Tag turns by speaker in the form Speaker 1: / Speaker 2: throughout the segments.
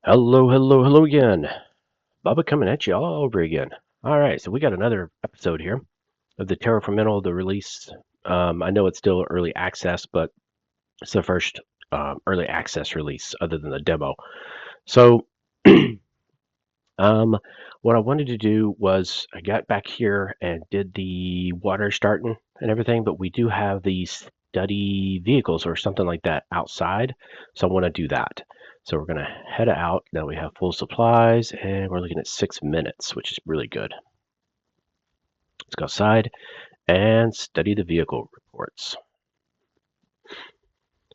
Speaker 1: Hello, hello, hello again. Bubba coming at you all over again. All right, so we got another episode here of the Terraformental, the release. I know it's still early access, but it's the first early access release other than the demo. So, um, what I wanted to do was I got back here and did the water starting and everything, but we do have these study vehicles or something like that outside, so I want to do that. So we're gonna head out. Now we have full supplies and we're looking at 6 minutes, which is really good. Let's go outside and study the vehicle reports.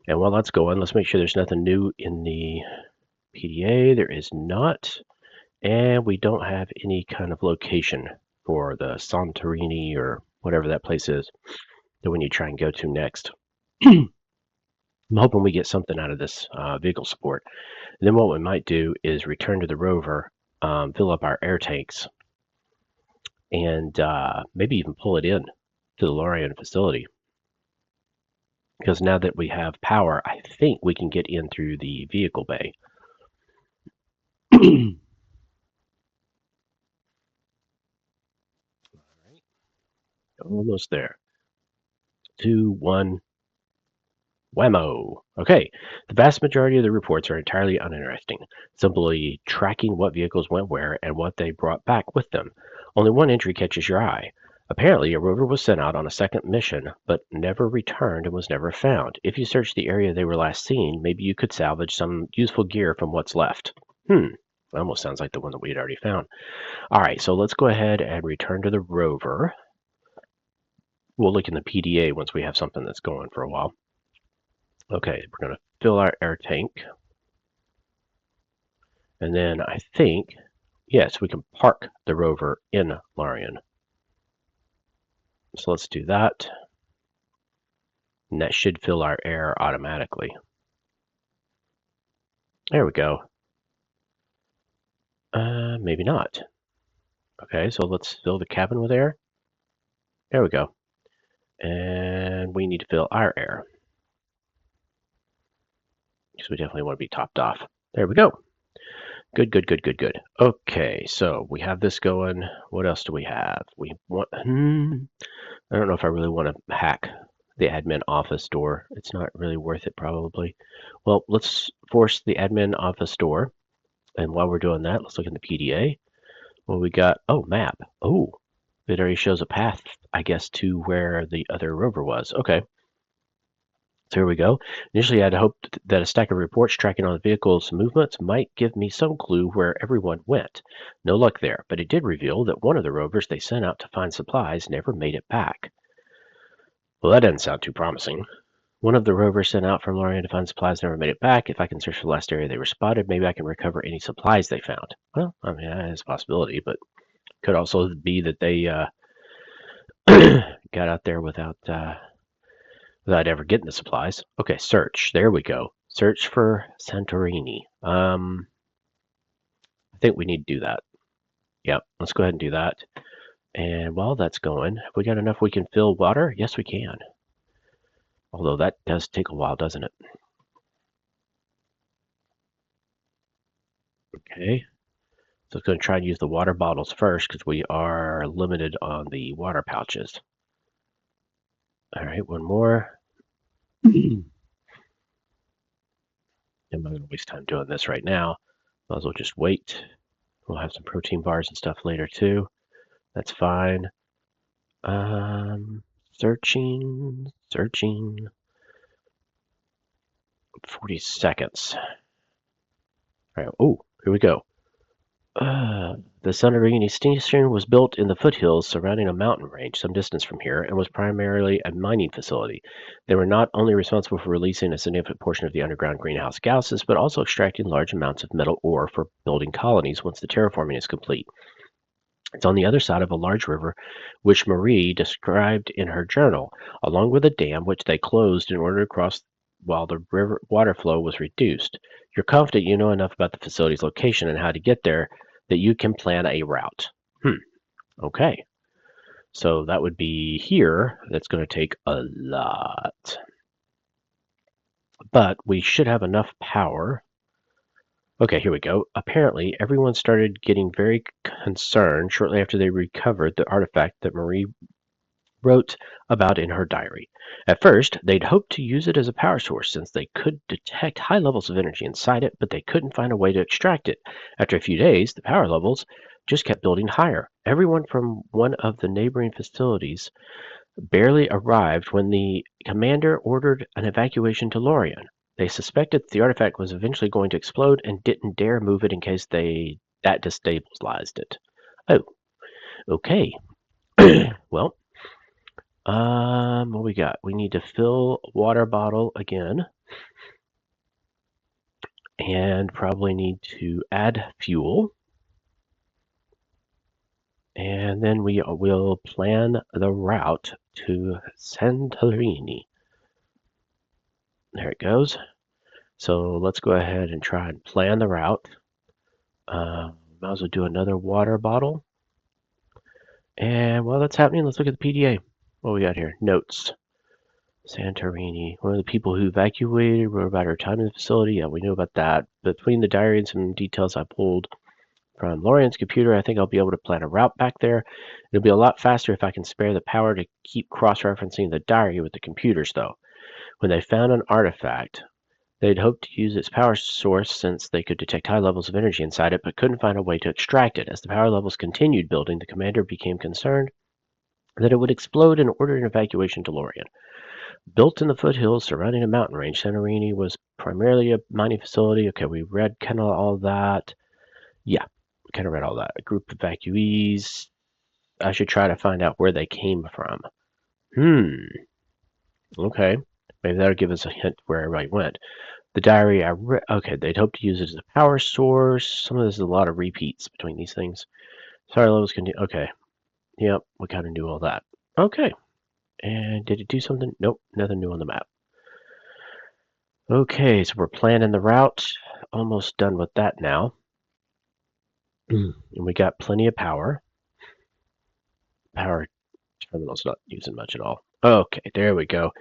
Speaker 1: And while that's going, let's make sure there's nothing new in the PDA. There is not. And we don't have any kind of location for the Santorini or whatever that place is that we need to try and go to next. I'm hoping we get something out of this vehicle support. And then what we might do is return to the Rover, fill up our air tanks, and maybe even pull it in to the Lorien facility. Because now that we have power, I think we can get in through the vehicle bay. Almost there. 2, 1, whammo. Okay, the vast majority of the reports are entirely uninteresting, simply tracking what vehicles went where and what they brought back with them. Only one entry catches your eye. Apparently, a rover was sent out on a second mission, but never returned and was never found. If you search the area they were last seen, maybe you could salvage some useful gear from what's left. That almost sounds like the one that we had already found. All right, so let's go ahead and return to the rover. We'll look in the PDA once we have something that's going for a while. Okay, we're going to fill our air tank. And then I think, yes, we can park the rover in Lorien. So let's do that. And that should fill our air automatically. There we go. Maybe not. Okay, so let's fill the cabin with air. There we go. And we need to fill our air, because we definitely want to be topped off. There we go. Good, good, good, good, good. Okay, so we have this going. What else do we have? We want. I don't know if I really want to hack the admin office door. It's not really worth it, probably. Well, let's force the admin office door. And while we're doing that, let's look in the PDA. Well, we got, oh, map. Oh, it already shows a path, I guess, to where the other rover was. Okay. So here we go. Initially, I had hoped that a stack of reports tracking on the vehicle's movements might give me some clue where everyone went. No luck there, but it did reveal that one of the rovers they sent out to find supplies never made it back. Well, that doesn't sound too promising. One of the rovers sent out from Lorien to find supplies never made it back. If I can search the last area they were spotted, maybe I can recover any supplies they found. Well, I mean, that is a possibility, but could also be that they got out there without ever getting the supplies. Okay, search. There we go. Search for Santorini. I think we need to do that. Yep, let's go ahead and do that. And while that's going, have we got enough we can fill water? Yes, we can. Although that does take a while, doesn't it? Okay. So I'm going to try and use the water bottles first because we are limited on the water pouches. All right, one more. I'm not going to waste time doing this right now. Might as well just wait. We'll have some protein bars and stuff later too. That's fine. Searching. 40 seconds. All right. Oh, here we go. The Santorini station was built in the foothills surrounding a mountain range some distance from here and was primarily a mining facility. They were not only responsible for releasing a significant portion of the underground greenhouse gases, but also extracting large amounts of metal ore for building colonies once the terraforming is complete. It's on the other side of a large river, which Marie described in her journal, along with a dam which they closed in order to cross while the river water flow was reduced. You're confident you know enough about the facility's location and how to get there that you can plan a route. Okay. So that would be here. That's going to take a lot. But we should have enough power Okay, here we go. Apparently, everyone started getting very concerned shortly after they recovered the artifact that Marie wrote about in her diary. At first, they'd hoped to use it as a power source since they could detect high levels of energy inside it, but they couldn't find a way to extract it. After a few days, the power levels just kept building higher. Everyone from one of the neighboring facilities barely arrived when the commander ordered an evacuation to Lorien. They suspected the artifact was eventually going to explode and didn't dare move it in case that destabilized it. Oh, okay. Well, what we got? We need to fill a water bottle again, and probably need to add fuel, and then we will plan the route to Santorini. There it goes. So let's go ahead and try and plan the route. Might as well do another water bottle. And while that's happening, let's look at the PDA. What we got here? Notes. Santorini. One of the people who evacuated wrote about her time in the facility. Yeah, we knew about that. Between the diary and some details I pulled from Lorian's computer, I think I'll be able to plan a route back there. It'll be a lot faster if I can spare the power to keep cross-referencing the diary with the computers, though. When they found an artifact, they'd hoped to use its power source since they could detect high levels of energy inside it, but couldn't find a way to extract it. As the power levels continued building, the commander became concerned that it would explode and ordered an evacuation to Lorien. Built in the foothills surrounding a mountain range, Santorini was primarily a mining facility. Okay, we read kind of all that. Yeah, we kind of read all that. A group of evacuees. I should try to find out where they came from. Okay. Maybe that'll give us a hint where everybody went. The diary I read. Okay, they'd hope to use it as a power source. Some of this is a lot of repeats between these things. Sorry, levels continue. Okay. Yep, we kind of knew all that. Okay. And did it do something? Nope, nothing new on the map. Okay, so we're planning the route. Almost done with that now. And we got plenty of power. Power terminal's not using much at all. Okay, there we go.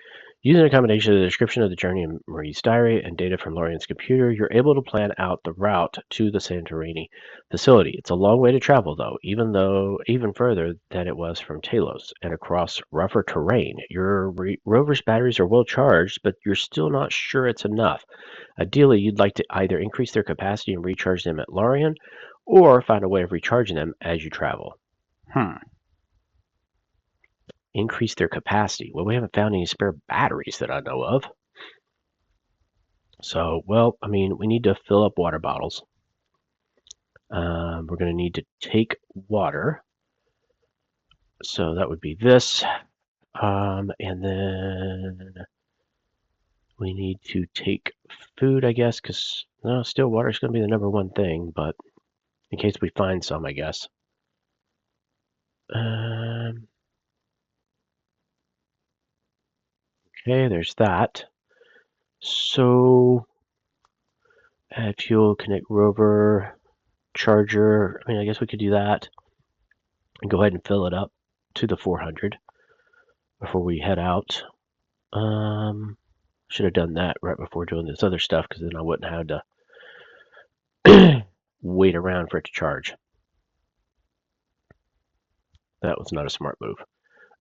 Speaker 1: Using a combination of the description of the journey in Marie's diary and data from Lorian's computer, you're able to plan out the route to the Santorini facility. It's a long way to travel, though, even further than it was from Talos and across rougher terrain. Your rover's batteries are well charged, but you're still not sure it's enough. Ideally, you'd like to either increase their capacity and recharge them at Lorien, or find a way of recharging them as you travel. Increase their capacity. Well, we haven't found any spare batteries that I know of. So, well, I mean, we need to fill up water bottles. We're going to need to take water. So that would be this. And then we need to take food, I guess, because no, still water is going to be the number one thing, but in case we find some, I guess. Okay, there's that. So, add fuel, connect rover, charger. I mean, I guess we could do that and go ahead and fill it up to the 400 before we head out. Should have done that right before doing this other stuff because then I wouldn't have to wait around for it to charge. That was not a smart move.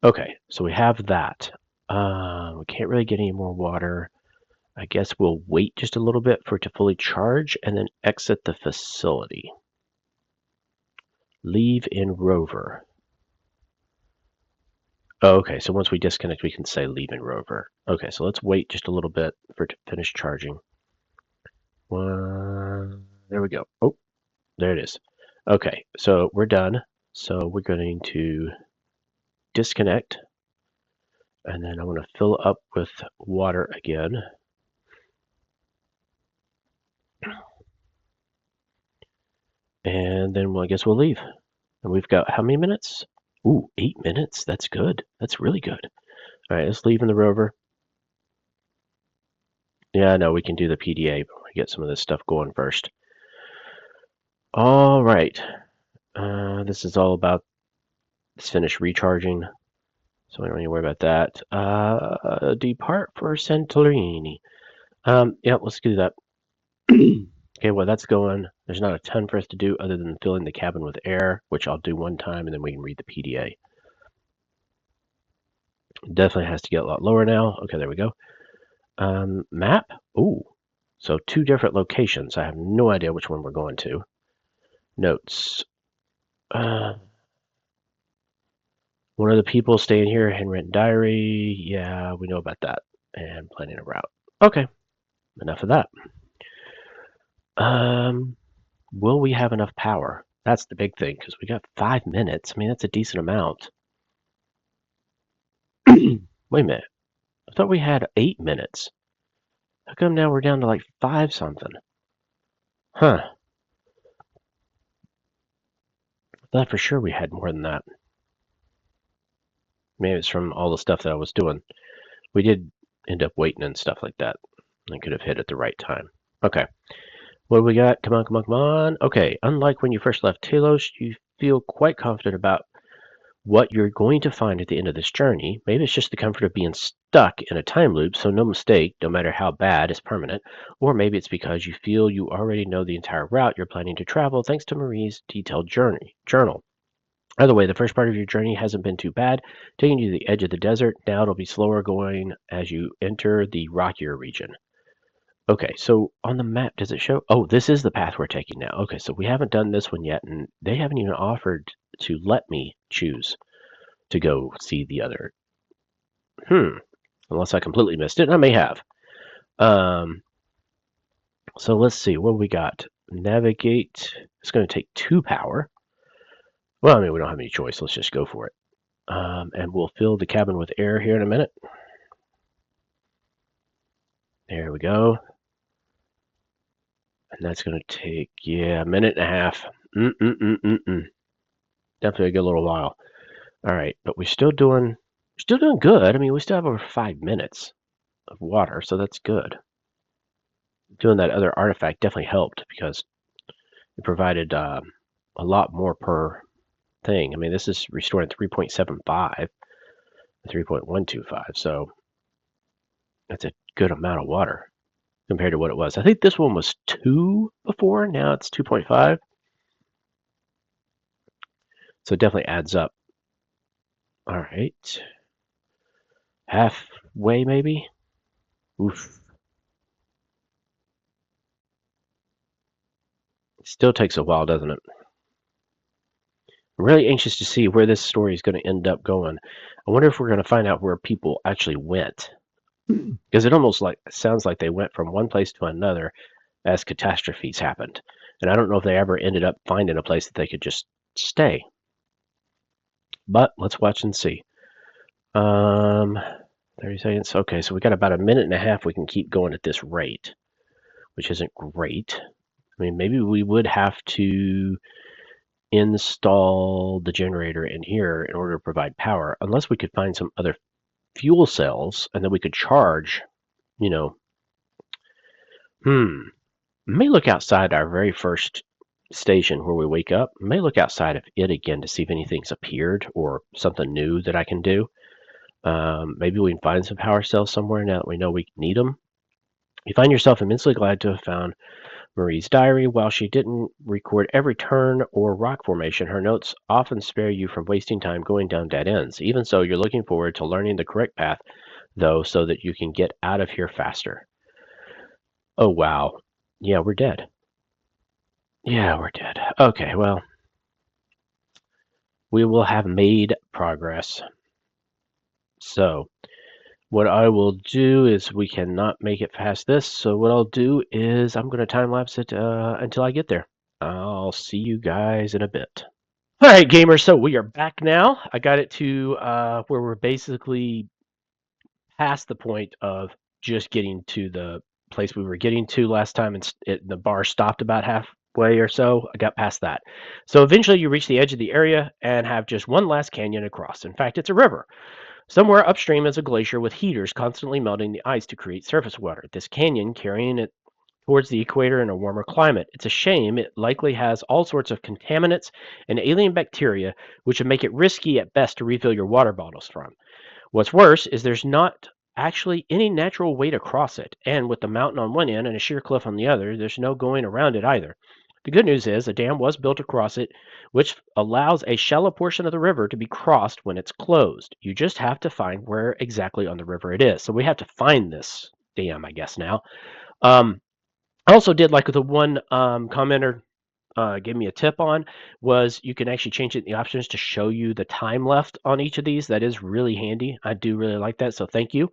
Speaker 1: Okay, so we have that. We can't really get any more water. I guess we'll wait just a little bit for it to fully charge and then exit the facility. Leave in rover. Oh, okay, so once we disconnect, we can say leave in rover. Okay, so let's wait just a little bit for it to finish charging. There we go. Oh, there it is. Okay, so we're done. So we're going to disconnect. And then I want to fill up with water again. And then I guess we'll leave. And we've got how many minutes? Ooh, 8 minutes. That's good. That's really good. All right, let's leave in the rover. Yeah, no, we can do the PDA, but we get some of this stuff going first. All right. This is all about this finish recharging. So I don't need to worry about that. Depart for Santorini. Yeah, let's do that. Okay, well, that's going. There's not a ton for us to do other than filling the cabin with air, which I'll do one time, and then we can read the PDA. Definitely has to get a lot lower now. Okay, there we go. Map? Ooh. So 2 different locations. I have no idea which one we're going to. Notes. One of the people staying here, handwritten diary. Yeah, we know about that. And planning a route. Okay, enough of that. Will we have enough power? That's the big thing, because we got 5 minutes. I mean, that's a decent amount. Wait a minute. I thought we had 8 minutes. How come now we're down to like 5 something? Huh. I thought for sure we had more than that. Maybe it's from all the stuff that I was doing. We did end up waiting and stuff like that. I could have hit at the right time. Okay. What do we got? Come on, come on, come on. Okay. Unlike when you first left Talos, you feel quite confident about what you're going to find at the end of this journey. Maybe it's just the comfort of being stuck in a time loop, so no mistake, no matter how bad, is permanent. Or maybe it's because you feel you already know the entire route you're planning to travel thanks to Marie's detailed journal. Either way, the first part of your journey hasn't been too bad, taking you to the edge of the desert. Now it'll be slower going as you enter the rockier region. Okay, so on the map, does it show? Oh, this is the path we're taking now. Okay, so we haven't done this one yet, and they haven't even offered to let me choose to go see the other. Unless I completely missed it. I may have. So let's see. What we got? Navigate. It's going to take 2 power. Well, I mean, we don't have any choice. Let's just go for it. And we'll fill the cabin with air here in a minute. There we go. And that's going to take, yeah, a minute and a half. Definitely a good little while. All right, but we're still doing good. I mean, we still have over 5 minutes of water, so that's good. Doing that other artifact definitely helped because it provided a lot more per thing. I mean, this is restoring 3.75, 3.125, so that's a good amount of water compared to what it was. I think this one was 2 before. Now it's 2.5. So it definitely adds up. All right. Halfway, maybe? Oof. Still takes a while, doesn't it? I'm really anxious to see where this story is going to end up going. I wonder if we're going to find out where people actually went. Because it almost sounds like they went from one place to another as catastrophes happened. And I don't know if they ever ended up finding a place that they could just stay. But let's watch and see. 30 seconds. Okay, so we got about a minute and a half we can keep going at this rate, which isn't great. I mean, maybe we would have to install the generator in here in order to provide power, unless we could find some other fuel cells and then we could charge, you know. May look outside our very first station where we wake up. May look outside of it again to see if anything's appeared or something new that I can do. Maybe we can find some power cells somewhere now that we know we need them. You find yourself immensely glad to have found Marie's diary. While she didn't record every turn or rock formation, her notes often spare you from wasting time going down dead ends. Even so, you're looking forward to learning the correct path, though, so that you can get out of here faster. Oh, wow. Yeah, we're dead. Yeah, we're dead. Okay, well, we will have made progress. So, what I will do is we cannot make it past this. So what I'll do is I'm going to time lapse it until I get there. I'll see you guys in a bit. All right, gamers. So we are back now. I got it to where we're basically past the point of just getting to the place we were getting to last time, and the bar stopped about halfway or so. I got past that. So eventually you reach the edge of the area and have just one last canyon to cross. In fact, it's a river. Somewhere upstream is a glacier with heaters constantly melting the ice to create surface water. This canyon carrying it towards the equator in a warmer climate. It's a shame. It likely has all sorts of contaminants and alien bacteria, which would make it risky at best to refill your water bottles from. What's worse is there's not actually any natural way to cross it, and with the mountain on one end and a sheer cliff on the other, there's no going around it either. The good news is a dam was built across it, which allows a shallow portion of the river to be crossed when it's closed. You just have to find where exactly on the river it is. So we have to find this dam, I guess, now. I also did like the one commenter gave me a tip on was you can actually change it in the options to show you the time left on each of these. That is really handy. I do really like that, so thank you.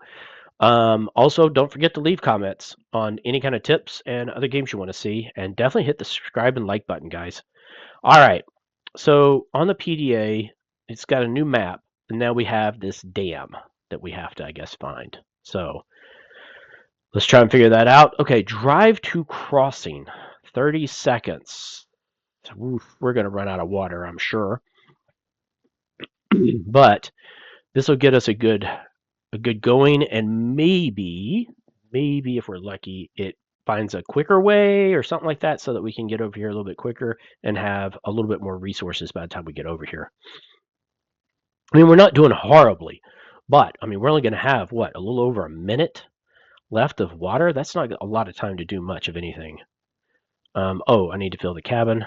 Speaker 1: Also, don't forget to leave comments on any kind of tips and other games you want to see, and definitely hit the subscribe and like button, guys. All right, so on the PDA, it's got a new map, and now we have this dam that we have to, I guess, find. So let's try and figure that out. Okay, drive to crossing, 30 seconds. Oof, we're going to run out of water, I'm sure. But this will get us a good going, and maybe if we're lucky, it finds a quicker way or something like that so that we can get over here a little bit quicker and have a little bit more resources by the time we get over here. I mean, we're not doing horribly, but I mean, we're only going to have what, a little over a minute left of water. That's not a lot of time to do much of anything. Oh, I need to fill the cabin.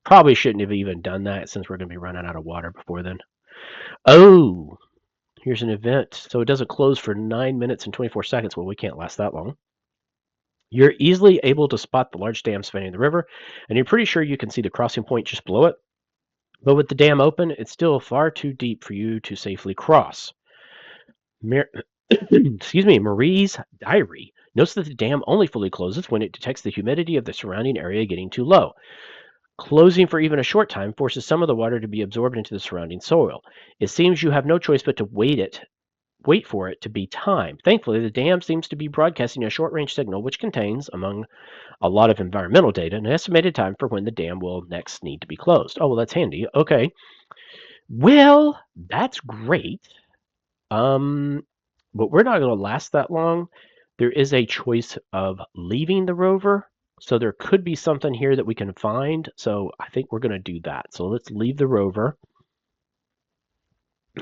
Speaker 1: Probably shouldn't have even done that since we're going to be running out of water before then. Oh, here's an event. So it doesn't close for 9 minutes and 24 seconds. Well, we can't last that long. You're easily able to spot the large dam spanning the river, and you're pretty sure you can see the crossing point just below it. But with the dam open, it's still far too deep for you to safely cross. Excuse me, Marie's diary notes that the dam only fully closes when it detects the humidity of the surrounding area getting too low. Closing for even a short time forces some of the water to be absorbed into the surrounding soil. It seems you have no choice but to wait for it to be timed. Thankfully, the dam seems to be broadcasting a short-range signal which contains, among a lot of environmental data, an estimated time for when the dam will next need to be closed. Oh, well, that's handy. Okay. Well, that's great. But we're not going to last that long. There is a choice of leaving the rover. So there could be something here that we can find. So I think we're going to do that. So let's leave the rover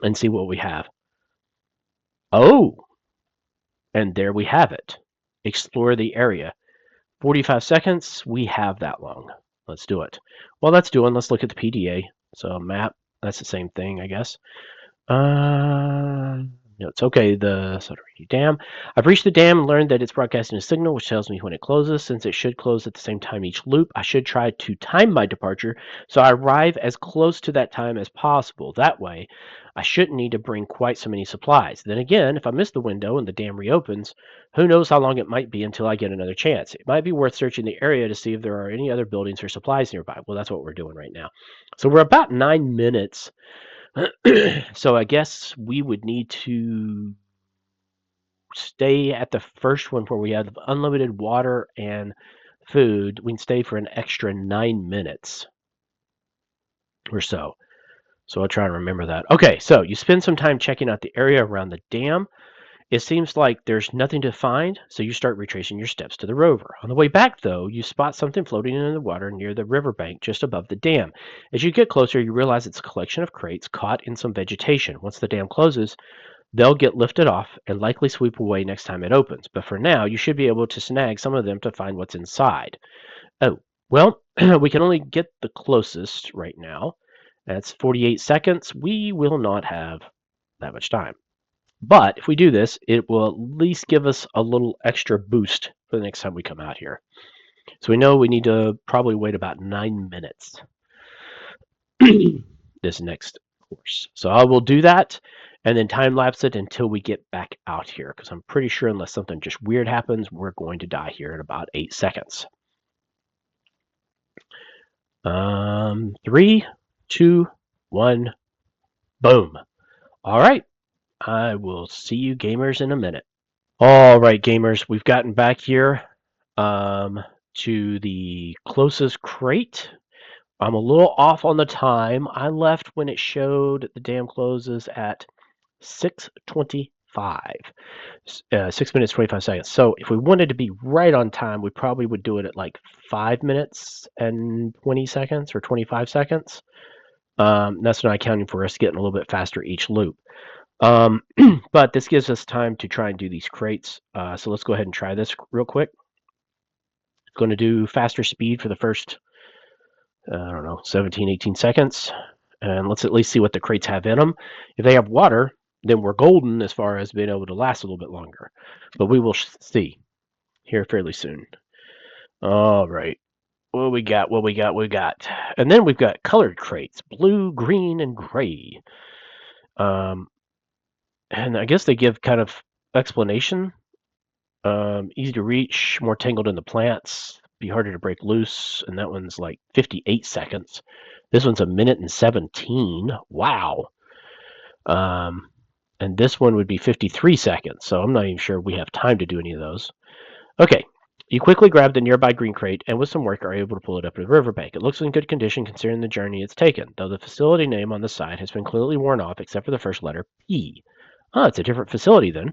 Speaker 1: and see what we have. Oh, and there we have it. Explore the area. 45 seconds. We have that long. Let's do it. While that's doing, let's look at the PDA. So map, that's the same thing, I guess. No, it's okay. The dam. I've reached the dam and learned that it's broadcasting a signal which tells me when it closes. Since it should close at the same time each loop, I should try to time my departure so I arrive as close to that time as possible. That way, I shouldn't need to bring quite so many supplies. Then again, if I miss the window and the dam reopens, who knows how long it might be until I get another chance. It might be worth searching the area to see if there are any other buildings or supplies nearby. Well, that's what we're doing right now. So we're about 9 minutes. So I guess we would need to stay at the first one where we have unlimited water and food. We can stay for an extra 9 minutes or so. So I'll try to remember that. Okay, so you spend some time checking out the area around the dam. It seems like there's nothing to find, so you start retracing your steps to the rover. On the way back, though, you spot something floating in the water near the riverbank just above the dam. As you get closer, you realize it's a collection of crates caught in some vegetation. Once the dam closes, they'll get lifted off and likely sweep away next time it opens. But for now, you should be able to snag some of them to find what's inside. Oh, well, we can only get the closest right now. That's 48 seconds. We will not have that much time. But if we do this, it will at least give us a little extra boost for the next time we come out here. So we know we need to probably wait about 9 minutes this next course. So I will do that and then time lapse it until we get back out here, because I'm pretty sure unless something just weird happens, we're going to die here in about 8 seconds. 3, 2, 1, boom. All right. I will see you gamers in a minute. All right, gamers, we've gotten back here to the closest crate. I'm a little off on the time. I left when it showed the dam closes at 6:25, 6 minutes 25 seconds. So if we wanted to be right on time, we probably would do it at like 5 minutes and 20 seconds or 25 seconds. That's not accounting for us getting a little bit faster each loop. But this gives us time to try and do these crates. So let's go ahead and try this real quick. Going to do faster speed for the first, I don't know, 17, 18 seconds. And let's at least see what the crates have in them. If they have water, then we're golden as far as being able to last a little bit longer. But we will see here fairly soon. All right. What we got? What we got? What we got? And then we've got colored crates, blue, green, and gray. And I guess they give kind of explanation. Easy to reach, more tangled in the plants, be harder to break loose, and that one's like 58 seconds. This one's 1 minute and 17. Wow. And this one would be 53 seconds, so I'm not even sure we have time to do any of those. Okay, you quickly grab the nearby green crate and with some work are able to pull it up to the riverbank. It looks in good condition considering the journey it's taken, though the facility name on the side has been clearly worn off except for the first letter P. Oh, it's a different facility then.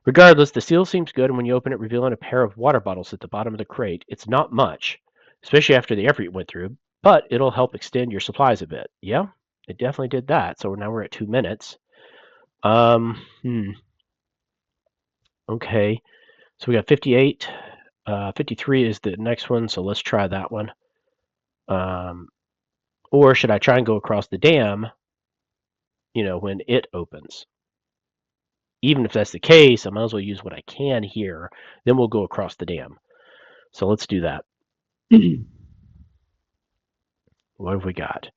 Speaker 1: Regardless, the seal seems good, and when you open it, revealing a pair of water bottles at the bottom of the crate, it's not much, especially after the effort you went through, but it'll help extend your supplies a bit. Yeah, it definitely did that. So now we're at 2 minutes. Okay, so we got 58. 53 is the next one, so let's try that one. Or should I try and go across the dam, when it opens? Even if that's the case, I might as well use what I can here. Then we'll go across the dam. So let's do that. What have we got?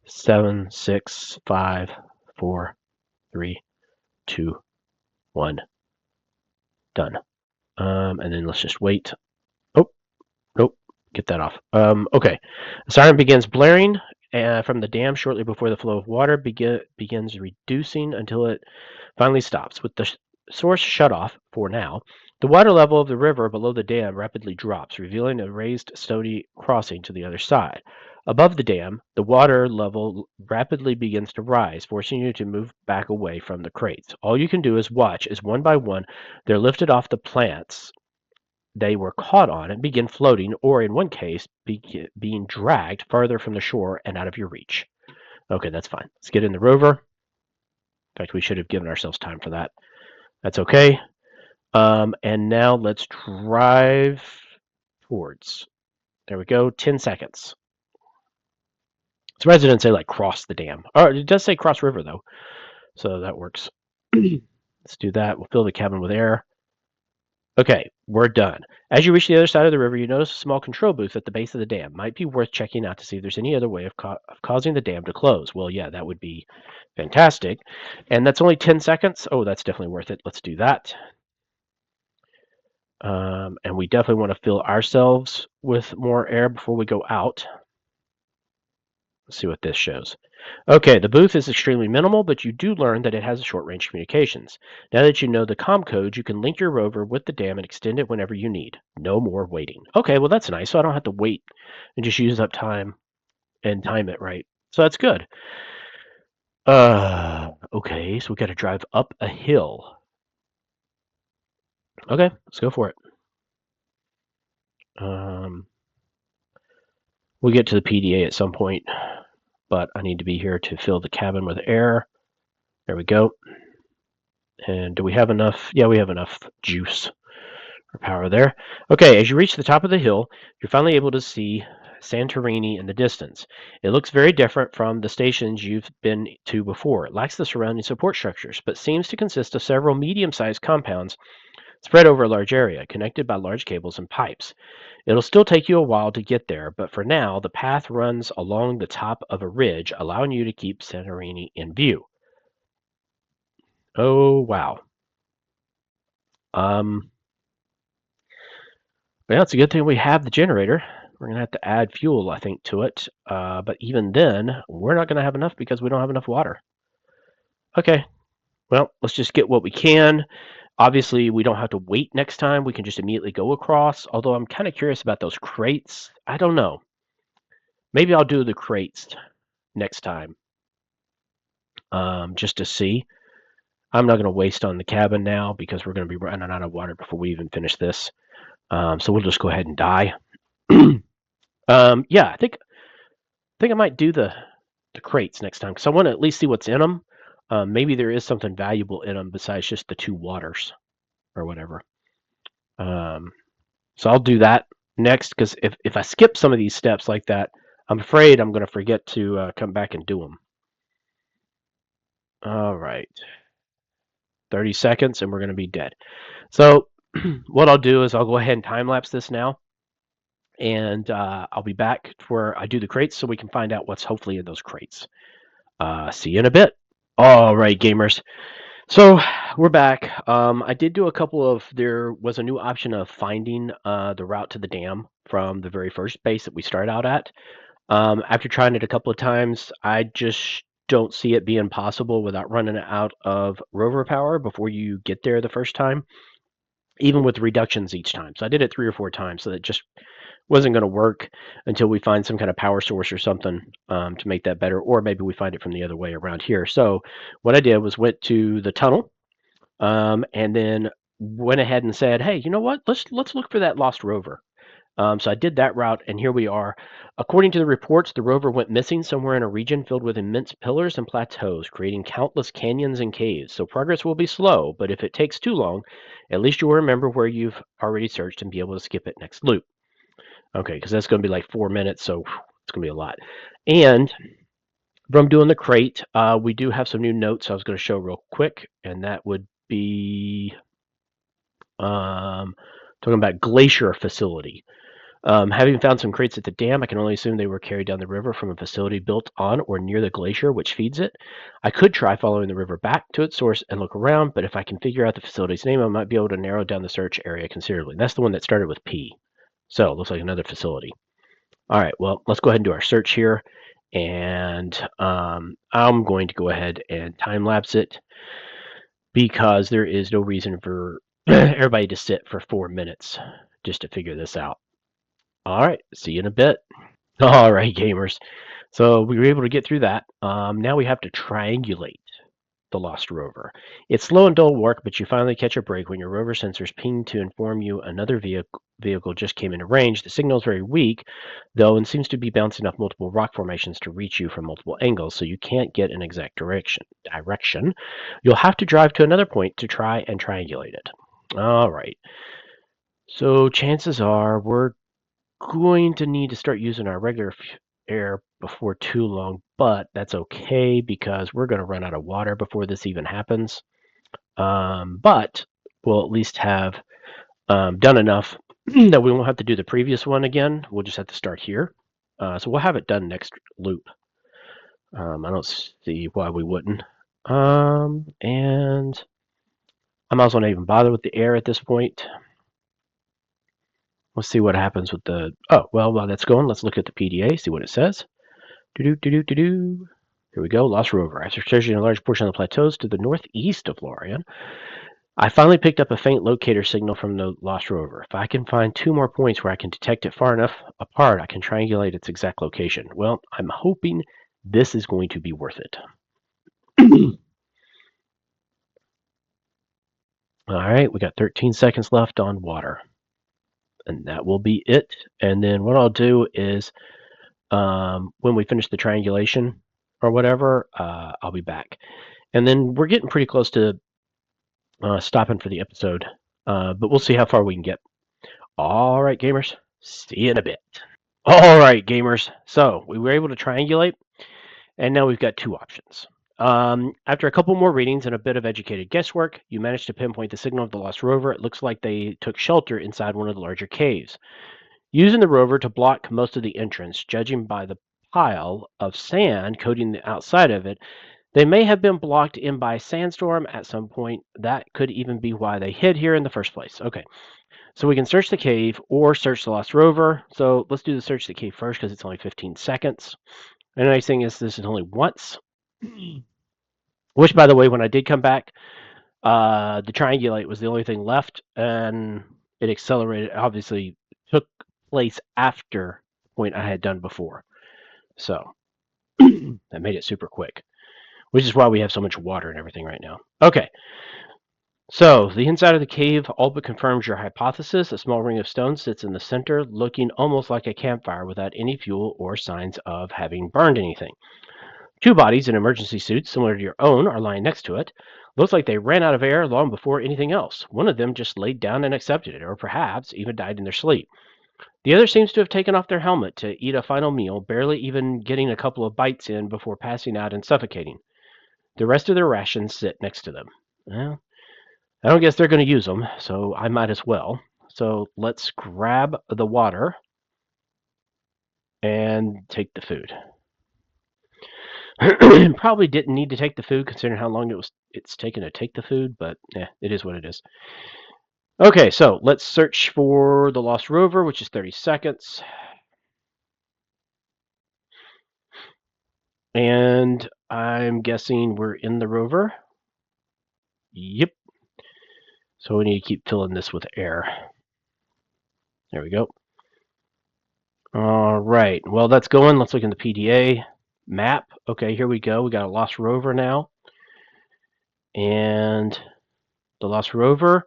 Speaker 1: 7, 6, 5, 4, 3, 2, 1. Done. And then let's just wait. Oh, nope. Get that off. Okay. The siren begins blaring from the dam shortly before the flow of water begins reducing until it finally stops. With the source shut off for now, the water level of the river below the dam rapidly drops, revealing a raised stony crossing to the other side. Above the dam, the water level rapidly begins to rise, forcing you to move back away from the crates. All you can do is watch as one by one they're lifted off the plants they were caught on and begin floating, or in one case, being dragged farther from the shore and out of your reach. Okay, that's fine. Let's get in the rover. In fact, we should have given ourselves time for that. That's okay. And now let's drive towards. There we go. 10 seconds. Surprised it didn't say like cross the dam. Oh, it does say cross river though, so that works. Let's do that. We'll fill the cabin with air. Okay, we're done. As you reach the other side of the river, you notice a small control booth at the base of the dam. Might be worth checking out to see if there's any other way of causing the dam to close. Well, yeah, that would be fantastic. And that's only 10 seconds. Oh, that's definitely worth it. Let's do that. And we definitely want to fill ourselves with more air before we go out. Let's see what this shows. Okay, the booth is extremely minimal, but you do learn that it has short-range communications. Now that you know the comm code, you can link your rover with the dam and extend it whenever you need. No more waiting. Okay, well that's nice, so I don't have to wait and just use up time and time it right. So that's good. Okay, so we got to drive up a hill. Okay, let's go for it. We'll get to the PDA at some point, but I need to be here to fill the cabin with air. There we go. And do we have enough? Yeah, we have enough juice or power there. Okay, as you reach the top of the hill, you're finally able to see Santorini in the distance. It looks very different from the stations you've been to before. It lacks the surrounding support structures, but seems to consist of several medium-sized compounds spread over a large area, connected by large cables and pipes. It'll still take you a while to get there, but for now, the path runs along the top of a ridge, allowing you to keep Santorini in view. Oh, wow. Well, it's a good thing we have the generator. We're going to have to add fuel, I think, to it. But even then, we're not going to have enough because we don't have enough water. Okay. Well, let's just get what we can. Obviously, we don't have to wait next time. We can just immediately go across. Although I'm kind of curious about those crates. I don't know. Maybe I'll do the crates next time. Just to see. I'm not going to waste on the cabin now because we're going to be running out of water before we even finish this. So we'll just go ahead and die. Yeah, I think I might do the crates next time because I want to at least see what's in them. Maybe there is something valuable in them besides just the 2 waters or whatever. So I'll do that next, because if I skip some of these steps like that, I'm afraid I'm going to forget to come back and do them. All right. 30 seconds and we're going to be dead. So what I'll do is I'll go ahead and time-lapse this now. And I'll be back where I do the crates so we can find out what's hopefully in those crates. See you in a bit. All right, gamers. So we're back. I did do a couple of, there was a new option of finding the route to the dam from the very first base that we start out at. After trying it a couple of times, I just don't see it being possible without running out of rover power before you get there the first time, even with reductions each time. So I did it 3 or 4 times, so it just wasn't going to work until we find some kind of power source or something to make that better, or maybe we find it from the other way around here. So what I did was went to the tunnel, and then went ahead and said, hey, you know what? Let's look for that lost rover. So I did that route, and here we are. According to the reports, the rover went missing somewhere in a region filled with immense pillars and plateaus, creating countless canyons and caves. So progress will be slow, but if it takes too long, at least you'll remember where you've already searched and be able to skip it next loop. Okay, because that's going to be like 4 minutes, so it's going to be a lot. And from doing the crate, we do have some new notes I was going to show real quick, and that would be talking about glacier facility. Having found some crates at the dam, I can only assume they were carried down the river from a facility built on or near the glacier which feeds it. I could try following the river back to its source and look around, but if I can figure out the facility's name, I might be able to narrow down the search area considerably. That's the one that started with P. So it looks like another facility. All right, well, let's go ahead and do our search here. And I'm going to go ahead and time-lapse it because there is no reason for everybody to sit for 4 minutes just to figure this out. All right, see you in a bit. All right, gamers. So we were able to get through that. Now we have to triangulate the lost rover. It's slow and dull work, but you finally catch a break when your rover sensors ping to inform you another vehicle just came into range. The signal is very weak, though, and seems to be bouncing off multiple rock formations to reach you from multiple angles, so you can't get an exact direction. You'll have to drive to another point to try and triangulate it. All right. So chances are we're going to need to start using our regular air before too long, but that's okay because we're going to run out of water before this even happens. But we'll at least have done enough that we won't have to do the previous one again. We'll just have to start here. So we'll have it done next loop. I don't see why we wouldn't. And I might as well not even bother with the air at this point. Let's see what happens with the... Oh, well, while that's going, let's look at the PDA, see what it says. Here we go, Lost Rover. After searching a large portion of the plateaus to the northeast of Lorien, I finally picked up a faint locator signal from the Lost Rover. If I can find 2 more points where I can detect it far enough apart, I can triangulate its exact location. Well, I'm hoping this is going to be worth it. All right, we got 13 seconds left on water. And that will be it. And then what I'll do is when we finish the triangulation or whatever, I'll be back. And then we're getting pretty close to stopping for the episode, but we'll see how far we can get. All right, gamers, see you in a bit. All right, gamers, so we were able to triangulate, and now we've got 2 options. After a couple more readings and a bit of educated guesswork, you managed to pinpoint the signal of the Lost Rover. It looks like they took shelter inside one of the larger caves. Using the rover to block most of the entrance, judging by the pile of sand coating the outside of it, they may have been blocked in by sandstorm at some point. That could even be why they hid here in the first place. Okay, so we can search the cave or search the Lost Rover. So let's do the search the cave first because it's only 15 seconds. And the nice thing is this is only once. Which, by the way, when I did come back, the triangulate was the only thing left, and it accelerated. Obviously, took place after the point I had done before. So that made it super quick, which is why we have so much water and everything right now. Okay. So the inside of the cave all but confirms your hypothesis. A small ring of stone sits in the center, looking almost like a campfire without any fuel or signs of having burned anything. Two bodies in emergency suits similar to your own are lying next to it. Looks like they ran out of air long before anything else. One of them just laid down and accepted it, or perhaps even died in their sleep. The other seems to have taken off their helmet to eat a final meal, barely even getting a couple of bites in before passing out and suffocating. The rest of their rations sit next to them. Well, I don't guess they're going to use them, so I might as well. So let's grab the water and take the food. Probably didn't need to take the food considering how long it's taken to take the food, but it is what it is. Okay, so let's search for the lost rover, which is 30 seconds. And I'm guessing we're in the rover. Yep. So we need to keep filling this with air. There we go. All right. Well, that's going. Let's look in the PDA map. Okay, here we go. We got a lost rover now. And the lost rover,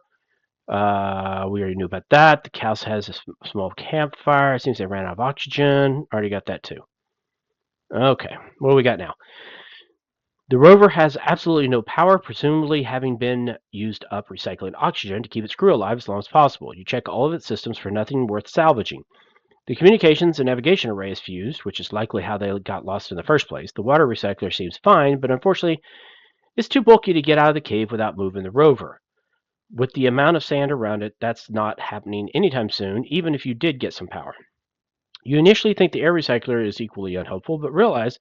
Speaker 1: we already knew about that. The house has a small campfire. It seems they ran out of oxygen. Already got that too. Okay, what do we got now? The rover has absolutely no power, presumably having been used up recycling oxygen to keep its crew alive as long as possible. You check all of its systems for nothing worth salvaging. The communications and navigation array is fused, which is likely how they got lost in the first place. The water recycler seems fine, but unfortunately, it's too bulky to get out of the cave without moving the rover. With the amount of sand around it, that's not happening anytime soon, even if you did get some power. You initially think the air recycler is equally unhelpful, but realize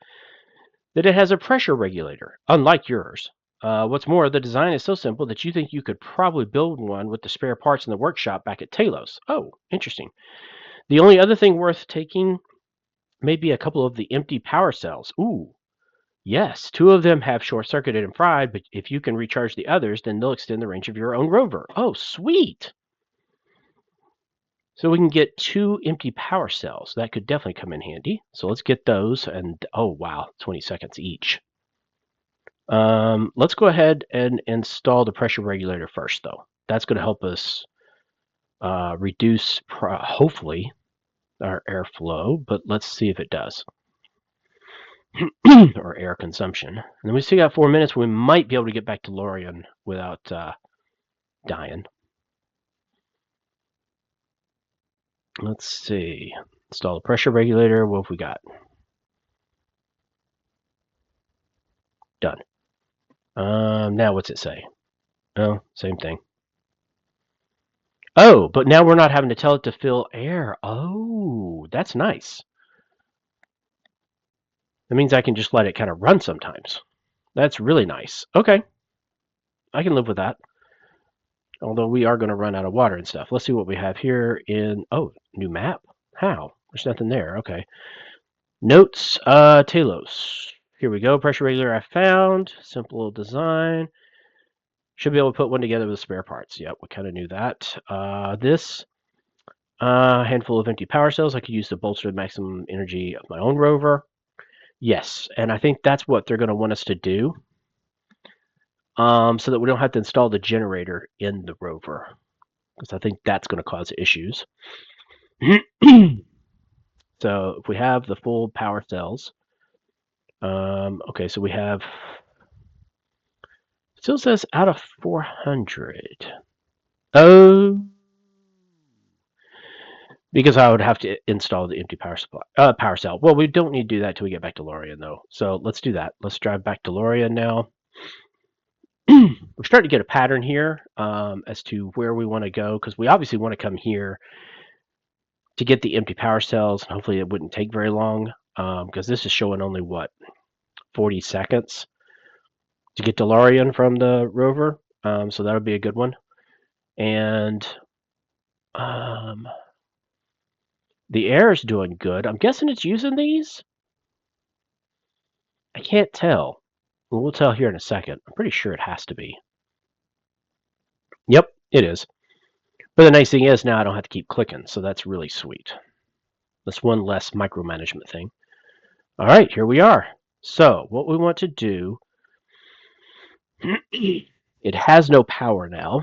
Speaker 1: that it has a pressure regulator, unlike yours. What's more, the design is so simple that you think you could probably build one with the spare parts in the workshop back at Talos. Oh, interesting. The only other thing worth taking may be a couple of the empty power cells. Ooh, yes, two of them have short-circuited and fried, but if you can recharge the others, then they'll extend the range of your own rover. Oh, sweet! So we can get two empty power cells. That could definitely come in handy. So let's get those, and oh wow, 20 seconds each. Let's go ahead and install the pressure regulator first, though. That's going to help us reduce, hopefully, our airflow, but let's see if it does. Or air consumption. And then we still got 4 minutes. We might be able to get back to Lorien without dying. Let's see. Install the pressure regulator. What have we got? Done. Now what's it say? Oh, same thing. Oh, but now we're not having to tell it to fill air. Oh, that's nice. That means I can just let it kind of run sometimes. That's really nice. Okay. I can live with that. Although we are going to run out of water and stuff. Let's see what we have here in... Oh, new map? How? There's nothing there. Okay. Notes. Talos. Here we go. Pressure regulator I found. Simple design. Should be able to put one together with spare parts. Yep, we kind of knew that. This handful of empty power cells I could use to bolster the maximum energy of my own rover. Yes, and I think that's what they're going to want us to do, so that we don't have to install the generator in the rover, because I think that's going to cause issues. So if we have the full power cells, okay, so we have, still says out of 400. Oh, because I would have to install the empty power cell. Well, we don't need to do that till we get back to Lorien, though. So let's do that. Let's drive back to Lorien now. We're starting to get a pattern here as to where we want to go, because we obviously want to come here to get the empty power cells, and hopefully it wouldn't take very long, because this is showing only, what, 40 seconds to get to Lorien from the rover, so that would be a good one. And the air is doing good. I'm guessing it's using these? I can't tell. Well, we'll tell here in a second. I'm pretty sure it has to be. Yep, it is. But the nice thing is now I don't have to keep clicking, so that's really sweet. That's one less micromanagement thing. All right, here we are. So what we want to do, it has no power now.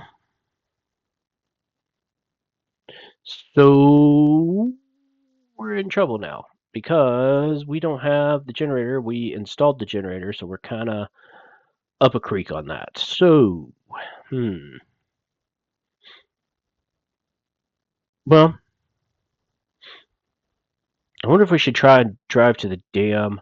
Speaker 1: So we're in trouble now. because we don't have the generator. We installed the generator, so we're kind of up a creek on that. So, well, I wonder if we should try and drive to the dam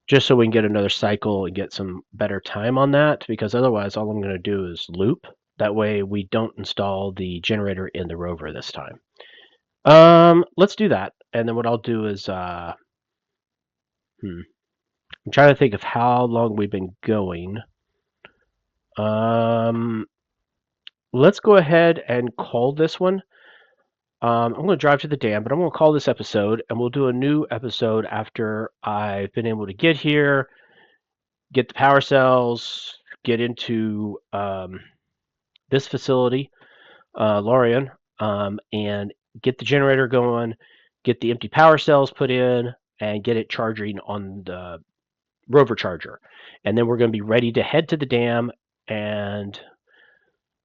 Speaker 1: just so we can get another cycle and get some better time on that, because otherwise all I'm going to do is loop. That way we don't install the generator in the rover this time. Let's do that. And then what I'll do is, I'm trying to think of how long we've been going. Let's go ahead and call this one. I'm going to drive to the dam, but I'm going to call this episode, and we'll do a new episode after I've been able to get here, get the power cells, get into this facility, Lorian, and get the generator going, get the empty power cells put in, and get it charging on the rover charger. And then we're going to be ready to head to the dam and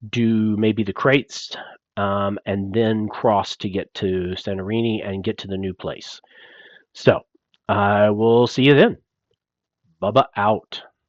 Speaker 1: do maybe the crates, and then cross to get to Santorini and get to the new place. So I will see you then. Bubba out.